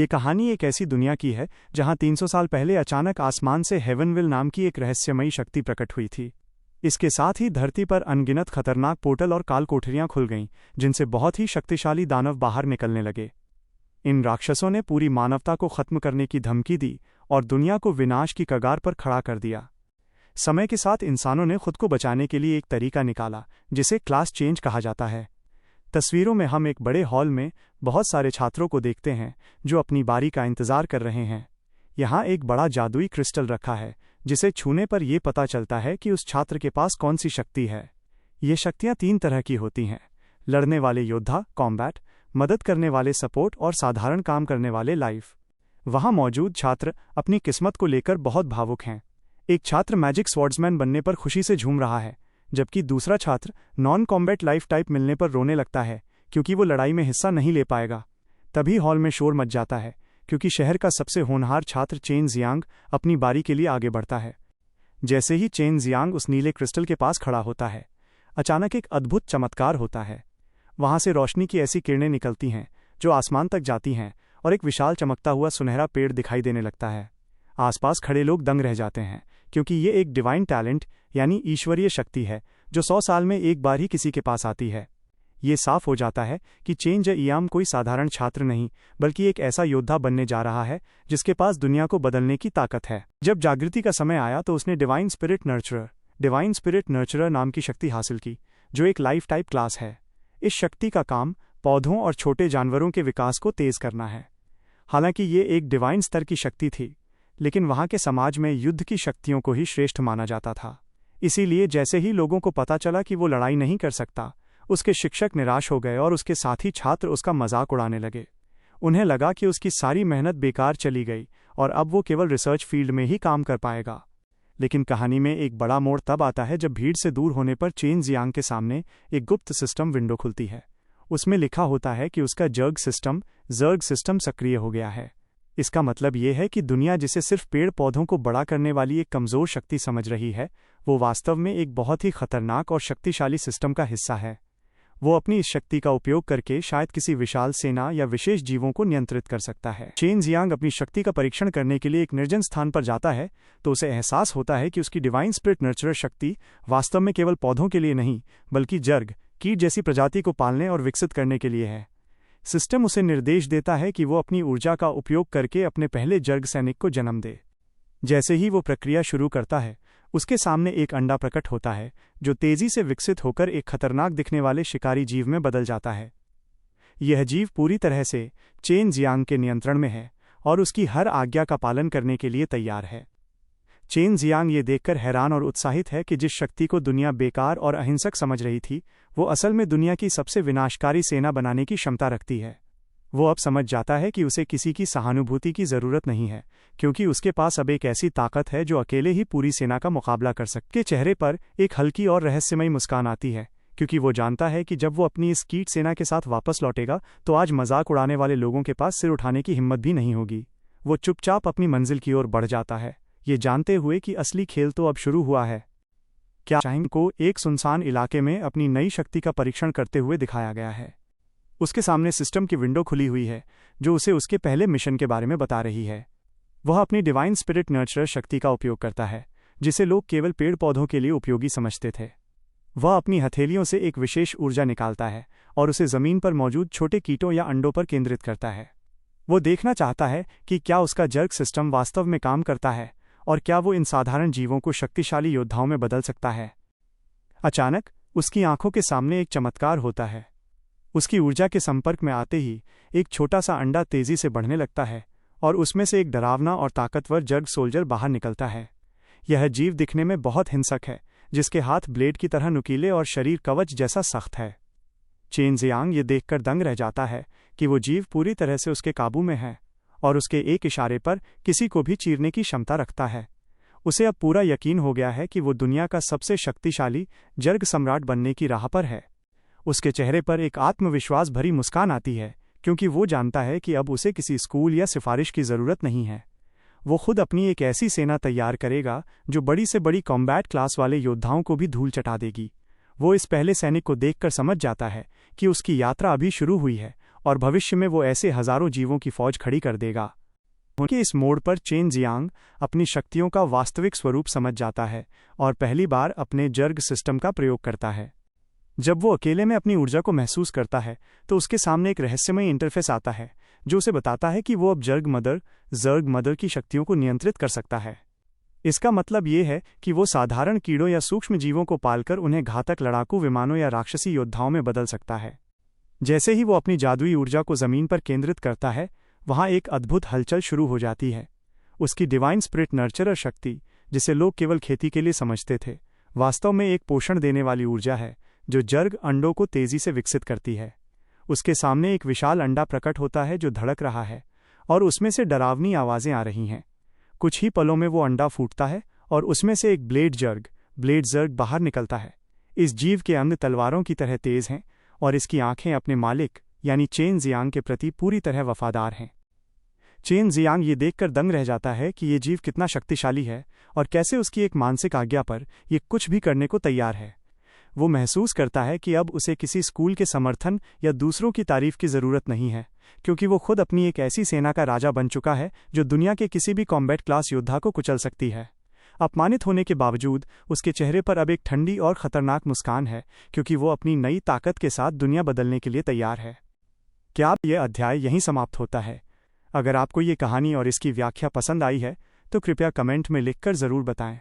ये कहानी एक ऐसी दुनिया की है जहां 300 साल पहले अचानक आसमान से हेवनविल नाम की एक रहस्यमयी शक्ति प्रकट हुई थी। इसके साथ ही धरती पर अनगिनत खतरनाक पोर्टल और काल कोठरियां खुल गईं, जिनसे बहुत ही शक्तिशाली दानव बाहर निकलने लगे। इन राक्षसों ने पूरी मानवता को खत्म करने की धमकी दी और दुनिया को विनाश की कगार पर खड़ा कर दिया। समय के साथ इंसानों ने खुद को बचाने के लिए एक तरीका निकाला, जिसे क्लास चेंज कहा जाता है। तस्वीरों में हम एक बड़े हॉल में बहुत सारे छात्रों को देखते हैं जो अपनी बारी का इंतजार कर रहे हैं। यहाँ एक बड़ा जादुई क्रिस्टल रखा है, जिसे छूने पर यह पता चलता है कि उस छात्र के पास कौन सी शक्ति है। ये शक्तियाँ 3 तरह की होती हैं: लड़ने वाले योद्धा कॉम्बैट, मदद करने वाले सपोर्ट और साधारण काम करने वाले लाइफ। वहाँ मौजूद छात्र अपनी किस्मत को लेकर बहुत भावुक हैं। एक छात्र मैजिक स्वॉर्ड्समैन बनने पर खुशी से झूम रहा है, जबकि दूसरा छात्र नॉन कॉम्बैट लाइफ टाइप मिलने पर रोने लगता है क्योंकि वो लड़ाई में हिस्सा नहीं ले पाएगा। तभी हॉल में शोर मच जाता है क्योंकि शहर का सबसे होनहार छात्र चेन जियांग अपनी बारी के लिए आगे बढ़ता है। जैसे ही चेन जियांग उस नीले क्रिस्टल के पास खड़ा होता है, अचानक एक अद्भुत चमत्कार होता है। वहां से रोशनी की ऐसी किरणें निकलती हैं जो आसमान तक जाती हैं और एक विशाल चमकता हुआ सुनहरा पेड़ दिखाई देने लगता है। आसपास खड़े लोग दंग रह जाते हैं क्योंकि ये एक डिवाइन टैलेंट यानी ईश्वरीय शक्ति है जो 100 साल में एक बार ही किसी के पास आती है। ये साफ हो जाता है कि चेन जियांग कोई साधारण छात्र नहीं, बल्कि एक ऐसा योद्धा बनने जा रहा है जिसके पास दुनिया को बदलने की ताकत है। जब जागृति का समय आया तो उसने डिवाइन स्पिरिट नर्चरर नाम की शक्ति हासिल की, जो एक लाइफ टाइप क्लास है। इस शक्ति का काम पौधों और छोटे जानवरों के विकास को तेज करना है। हालांकि ये एक डिवाइन स्तर की शक्ति थी, लेकिन वहाँ के समाज में युद्ध की शक्तियों को ही श्रेष्ठ माना जाता था। इसीलिए जैसे ही लोगों को पता चला कि वो लड़ाई नहीं कर सकता, उसके शिक्षक निराश हो गए और उसके साथी छात्र उसका मजाक उड़ाने लगे। उन्हें लगा कि उसकी सारी मेहनत बेकार चली गई और अब वो केवल रिसर्च फील्ड में ही काम कर पाएगा। लेकिन कहानी में एक बड़ा मोड़ तब आता है जब भीड़ से दूर होने पर चेन जियांग के सामने एक गुप्त सिस्टम विंडो खुलती है। उसमें लिखा होता है कि उसका जर्ग सिस्टम सक्रिय हो गया है। इसका मतलब ये है कि दुनिया जिसे सिर्फ पेड़ पौधों को बड़ा करने वाली एक कमज़ोर शक्ति समझ रही है, वो वास्तव में एक बहुत ही खतरनाक और शक्तिशाली सिस्टम का हिस्सा है। वो अपनी इस शक्ति का उपयोग करके शायद किसी विशाल सेना या विशेष जीवों को नियंत्रित कर सकता है। चेन जियांग अपनी शक्ति का परीक्षण करने के लिए एक निर्जन स्थान पर जाता है तो उसे एहसास होता है कि उसकी डिवाइन स्पिरिट नर्चरर शक्ति वास्तव में केवल पौधों के लिए नहीं, बल्कि जर्ग कीट जैसी प्रजाति को पालने और विकसित करने के लिए है। सिस्टम उसे निर्देश देता है कि वो अपनी ऊर्जा का उपयोग करके अपने पहले जर्ग सैनिक को जन्म दे। जैसे ही वो प्रक्रिया शुरू करता है, उसके सामने एक अंडा प्रकट होता है जो तेजी से विकसित होकर एक खतरनाक दिखने वाले शिकारी जीव में बदल जाता है। यह जीव पूरी तरह से चेन जियांग के नियंत्रण में है और उसकी हर आज्ञा का पालन करने के लिए तैयार है। चेन जियांग ये देखकर हैरान और उत्साहित है कि जिस शक्ति को दुनिया बेकार और अहिंसक समझ रही थी, वो असल में दुनिया की सबसे विनाशकारी सेना बनाने की क्षमता रखती है। वो अब समझ जाता है कि उसे किसी की सहानुभूति की ज़रूरत नहीं है, क्योंकि उसके पास अब एक ऐसी ताकत है जो अकेले ही पूरी सेना का मुकाबला कर सकती है। चेहरे पर एक हल्की और रहस्यमयी मुस्कान आती है, क्योंकि वो जानता है कि जब वो अपनी इस कीट सेना के साथ वापस लौटेगा तो आज मजाक उड़ाने वाले लोगों के पास सिर उठाने की हिम्मत भी नहीं होगी। वो चुपचाप अपनी मंजिल की ओर बढ़ जाता है, ये जानते हुए कि असली खेल तो अब शुरू हुआ है। क्या चाहेंगे को एक सुनसान इलाके में अपनी नई शक्ति का परीक्षण करते हुए दिखाया गया है। उसके सामने सिस्टम की विंडो खुली हुई है जो उसे उसके पहले मिशन के बारे में बता रही है। वह अपनी डिवाइन स्पिरिट नर्चरर शक्ति का उपयोग करता है, जिसे लोग केवल पेड़ पौधों के लिए उपयोगी समझते थे। वह अपनी हथेलियों से एक विशेष ऊर्जा निकालता है और उसे ज़मीन पर मौजूद छोटे कीटों या अंडों पर केंद्रित करता है। वो देखना चाहता है कि क्या उसका जर्ग सिस्टम वास्तव में काम करता है और क्या वो इन साधारण जीवों को शक्तिशाली योद्धाओं में बदल सकता है। अचानक उसकी आंखों के सामने एक चमत्कार होता है। उसकी ऊर्जा के संपर्क में आते ही एक छोटा सा अंडा तेजी से बढ़ने लगता है और उसमें से एक डरावना और ताकतवर जर्ग सोल्जर बाहर निकलता है। यह जीव दिखने में बहुत हिंसक है, जिसके हाथ ब्लेड की तरह नुकीले और शरीर कवच जैसा सख्त है। चेन जियांग ये देखकर दंग रह जाता है कि वो जीव पूरी तरह से उसके काबू में है और उसके एक इशारे पर किसी को भी चीरने की क्षमता रखता है। उसे अब पूरा यकीन हो गया है कि वो दुनिया का सबसे शक्तिशाली जर्ग सम्राट बनने की राह पर है। उसके चेहरे पर एक आत्मविश्वास भरी मुस्कान आती है, क्योंकि वो जानता है कि अब उसे किसी स्कूल या सिफारिश की ज़रूरत नहीं है। वो खुद अपनी एक ऐसी सेना तैयार करेगा जो बड़ी से बड़ी कॉम्बैट क्लास वाले योद्धाओं को भी धूल चटा देगी। वो इस पहले सैनिक को देखकर समझ जाता है कि उसकी यात्रा अभी शुरू हुई है और भविष्य में वो ऐसे हजारों जीवों की फौज खड़ी कर देगा। उनके इस मोड़ पर चेन जियांग अपनी शक्तियों का वास्तविक स्वरूप समझ जाता है और पहली बार अपने जर्ग सिस्टम का प्रयोग करता है। जब वो अकेले में अपनी ऊर्जा को महसूस करता है तो उसके सामने एक रहस्यमय इंटरफेस आता है जो उसे बताता है कि वो अब जर्ग मदर की शक्तियों को नियंत्रित कर सकता है। इसका मतलब ये है कि वो साधारण कीड़ों या सूक्ष्म जीवों को पालकर उन्हें घातक लड़ाकू विमानों या राक्षसी योद्धाओं में बदल सकता है। जैसे ही वो अपनी जादुई ऊर्जा को जमीन पर केंद्रित करता है, वहां एक अद्भुत हलचल शुरू हो जाती है। उसकी डिवाइन स्पिरिट नर्चरर शक्ति, जिसे लोग केवल खेती के लिए समझते थे, वास्तव में एक पोषण देने वाली ऊर्जा है जो जर्ग अंडों को तेजी से विकसित करती है। उसके सामने एक विशाल अंडा प्रकट होता है जो धड़क रहा है और उसमें से डरावनी आवाजें आ रही हैं। कुछ ही पलों में वो अंडा फूटता है और उसमें से एक ब्लेड जर्ग बाहर निकलता है। इस जीव के अंग तलवारों की तरह तेज हैं और इसकी आंखें अपने मालिक यानी चेन जियांग के प्रति पूरी तरह वफादार हैं। चेन जियांग ये देखकर दंग रह जाता है कि ये जीव कितना शक्तिशाली है और कैसे उसकी एक मानसिक आज्ञा पर ये कुछ भी करने को तैयार है। वो महसूस करता है कि अब उसे किसी स्कूल के समर्थन या दूसरों की तारीफ की जरूरत नहीं है, क्योंकि वो खुद अपनी एक ऐसी सेना का राजा बन चुका है जो दुनिया के किसी भी कॉम्बैट क्लास योद्धा को कुचल सकती है। अपमानित होने के बावजूद उसके चेहरे पर अब एक ठंडी और खतरनाक मुस्कान है, क्योंकि वो अपनी नई ताकत के साथ दुनिया बदलने के लिए तैयार है। क्या यह अध्याय यहीं समाप्त होता है? अगर आपको ये कहानी और इसकी व्याख्या पसंद आई है तो कृपया कमेंट में लिखकर ज़रूर बताएं।